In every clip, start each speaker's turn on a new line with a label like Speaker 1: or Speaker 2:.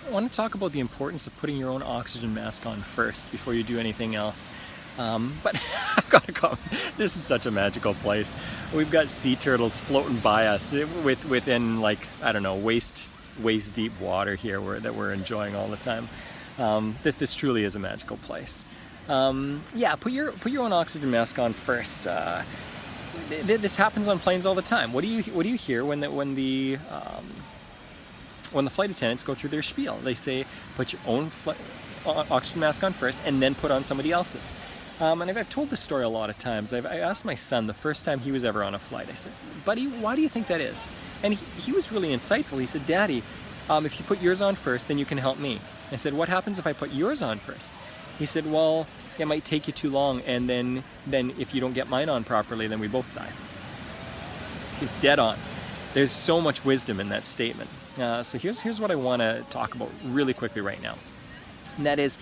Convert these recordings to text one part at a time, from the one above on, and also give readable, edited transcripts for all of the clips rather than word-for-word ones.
Speaker 1: I want to talk about the importance of putting your own oxygen mask on first before you do anything else. But I've got to comment, this is such a magical place. We've got sea turtles floating by us within, like, I don't know, waist deep water here that we're enjoying all the time. This truly is a magical place. Yeah, put your own oxygen mask on first. This happens on planes all the time. What do you hear when the flight attendants go through their spiel? They say, put your own oxygen mask on first and then put on somebody else's. And I've told this story a lot of times. I asked my son the first time he was ever on a flight, I said, buddy, why do you think that is? And he was really insightful. He said, Daddy, if you put yours on first, then you can help me. I said, what happens if I put yours on first? He said, well, it might take you too long, and then if you don't get mine on properly, then we both die. He's dead on. There's so much wisdom in that statement. So here's what I want to talk about really quickly right now. And that is,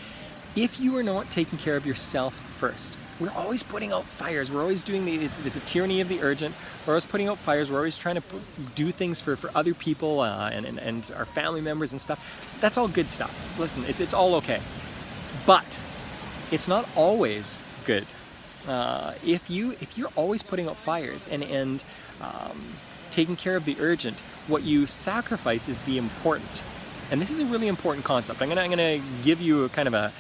Speaker 1: if you are not taking care of yourself first, we're always putting out fires. We're always doing it's the tyranny of the urgent. We're always putting out fires. We're always trying to do things for other people and our family members and stuff. That's all good stuff. Listen, it's all okay. But it's not always good. If you're always putting out fires and taking care of the urgent, what you sacrifice is the important. And this is a really important concept. I'm gonna give you a kind of a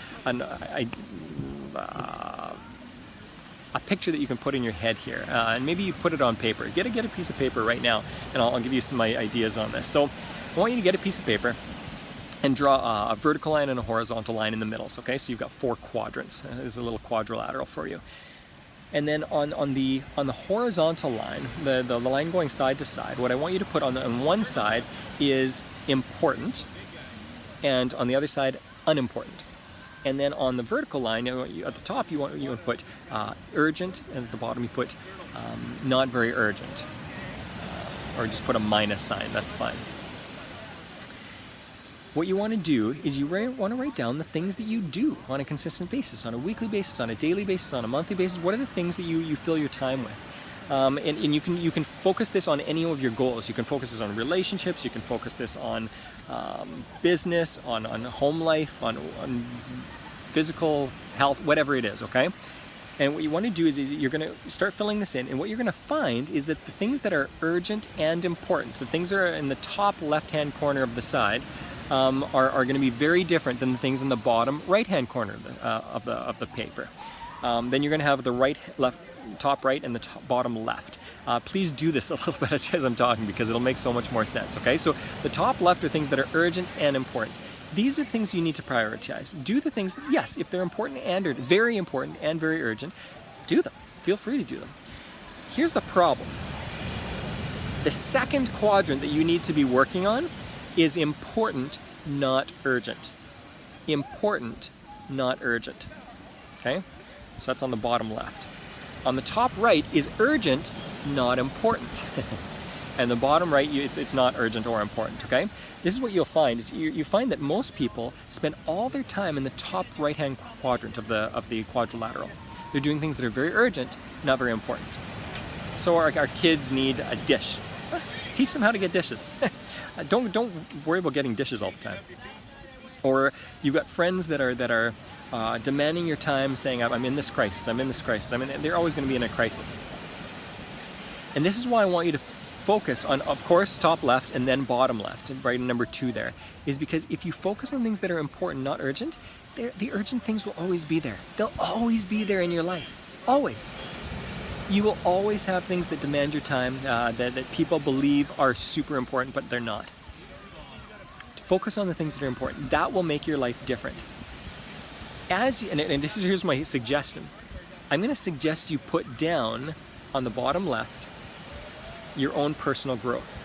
Speaker 1: picture that you can put in your head here, and maybe you put it on paper. Get a piece of paper right now, and I'll give you some ideas on this. So I want you to get a piece of paper and draw a vertical line and a horizontal line in the middle. Okay, so you've got 4 quadrants. There's a little quadrilateral for you. And then on the horizontal line, the line going side to side, what I want you to put on one side is important, and on the other side, unimportant. And then on the vertical line, at the top, you want to put urgent, and at the bottom you put not very urgent, or just put a minus sign. That's fine. What you want to do is you want to write down the things that you do on a consistent basis, on a weekly basis, on a daily basis, on a monthly basis. What are the things that you fill your time with? And you can focus this on any of your goals. You can focus this on relationships. You can focus this on business, on home life, on physical health, whatever it is. Okay. And what you want to do is you're going to start filling this in, and what you're going to find is that the things that are urgent and important, the things that are in the top left-hand corner of the side, are going to be very different than the things in the bottom right-hand corner of the paper. Then you're going to have the top right and the bottom left. Please do this a little bit as I'm talking, because it'll make so much more sense. Okay, so the top left are things that are urgent and important. These are things you need to prioritize. Do the things, yes, if they're important and very important and very urgent, do them. Feel free to do them. Here's the problem. The second quadrant that you need to be working on is important, not urgent. Important, not urgent. Okay? So that's on the bottom left. On the top right is urgent, not important. And the bottom right, it's not urgent or important, okay? This is what you'll find. Is you find that most people spend all their time in the top right-hand quadrant of the quadrilateral. They're doing things that are very urgent, not very important. So our kids need a dish. Teach them how to get dishes. Don't worry about getting dishes all the time. Or you've got friends that are demanding your time, saying, I'm in this crisis, I'm in this crisis. They're always going to be in a crisis. And this is why I want you to focus on, of course, top left and then bottom left, right in number 2 there, is because if you focus on things that are important, not urgent, the urgent things will always be there. They'll always be there in your life. Always. You will always have things that demand your time, that people believe are super important, but they're not. Focus on the things that are important. That will make your life different. Here's my suggestion. I'm going to suggest you put down on the bottom left your own personal growth.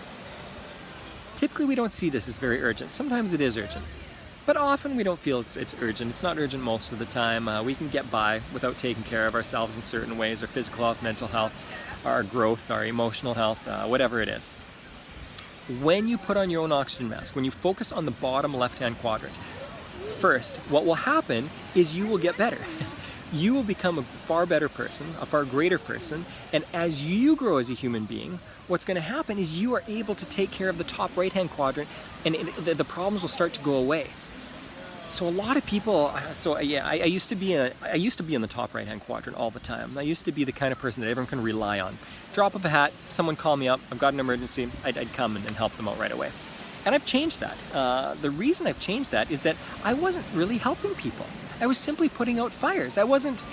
Speaker 1: Typically, we don't see this as very urgent. Sometimes it is urgent, but often we don't feel it's urgent. It's not urgent most of the time. We can get by without taking care of ourselves in certain ways, our physical health, mental health, our growth, our emotional health, whatever it is. When you put on your own oxygen mask, when you focus on the bottom left-hand quadrant, first, what will happen is you will get better. you will become a far better person, a far greater person, and as you grow as a human being, what's going to happen is you are able to take care of the top right-hand quadrant, and the problems will start to go away. So a lot of people, I used to be in the top right-hand quadrant all the time. I used to be the kind of person that everyone can rely on. Drop of a hat, someone call me up, I've got an emergency, I'd come and help them out right away. And I've changed that. The reason I've changed that is that I wasn't really helping people. I was simply putting out fires. I wasn't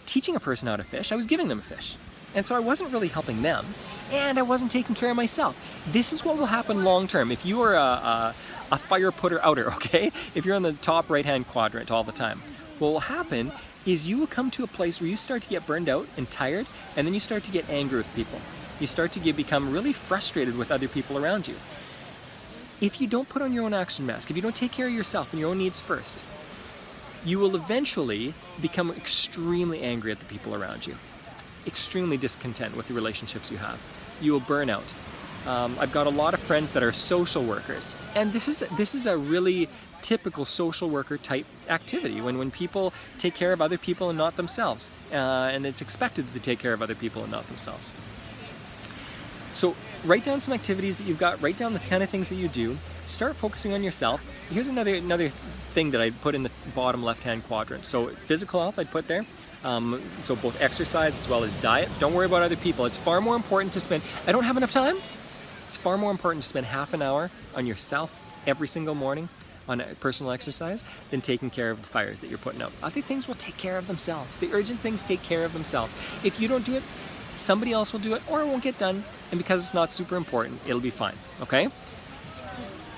Speaker 1: teaching a person how to fish, I was giving them a fish. And so I wasn't really helping them, and I wasn't taking care of myself. This is what will happen long term. If you are a fire putter outer, okay? If you're in the top right-hand quadrant all the time, what will happen is you will come to a place where you start to get burned out and tired, and then you start to get angry with people. You start to become really frustrated with other people around you. If you don't put on your own oxygen mask, if you don't take care of yourself and your own needs first, you will eventually become extremely angry at the people around you. Extremely discontent with the relationships you have. You will burn out. I've got a lot of friends that are social workers, and this is a really typical social worker type activity when people take care of other people and not themselves, and it's expected that they take care of other people and not themselves. So write down some activities that you've got, write down the kind of things that you do, start focusing on yourself. Here's another thing that I put in the bottom left-hand quadrant. So physical health I'd put there. So both exercise as well as diet. Don't worry about other people. It's far more important to spend, I don't have enough time. It's far more important to spend half an hour on yourself every single morning on personal exercise than taking care of the fires that you're putting out. Other things will take care of themselves. The urgent things take care of themselves. If you don't do it, somebody else will do it, or it won't get done, and because it's not super important, it'll be fine, okay?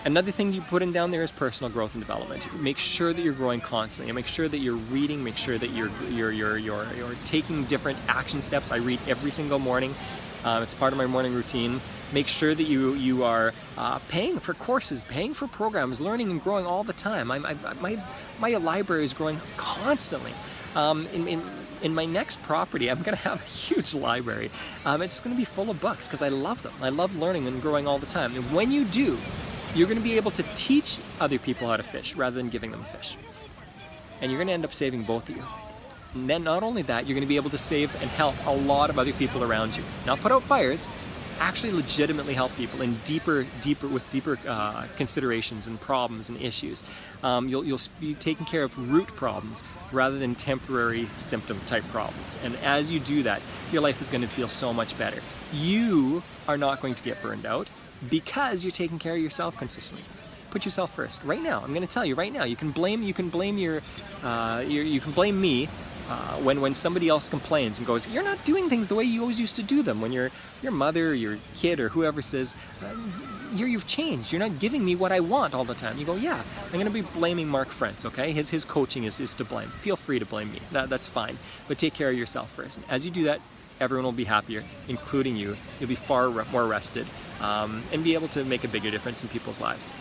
Speaker 1: Another thing you put in down there is personal growth and development. Make sure that you're growing constantly. Make sure that you're reading. Make sure that you're taking different action steps. I read every single morning. It's part of my morning routine. Make sure that you are paying for courses, paying for programs, learning and growing all the time. My library is growing constantly. In my next property, I'm going to have a huge library. It's going to be full of books because I love them. I love learning and growing all the time. And when you do, you're going to be able to teach other people how to fish rather than giving them a fish. And you're going to end up saving both of you. And then not only that, you're going to be able to save and help a lot of other people around you. Not put out fires, actually legitimately help people in with deeper considerations and problems and issues. You'll be taking care of root problems rather than temporary symptom type problems. And as you do that, your life is going to feel so much better. You are not going to get burned out because you're taking care of yourself consistently. Put yourself first. Right now, I'm going to tell you right now. You can blame me when somebody else complains and goes, "You're not doing things the way you always used to do them." When your mother, your kid, or whoever says, "You've changed. You're not giving me what I want all the time." You go, "Yeah, I'm going to be blaming Mark Frentz, okay? His coaching is to blame. Feel free to blame me. That's fine. But take care of yourself first." And as you do that, everyone will be happier, including you. You'll be far more rested and be able to make a bigger difference in people's lives.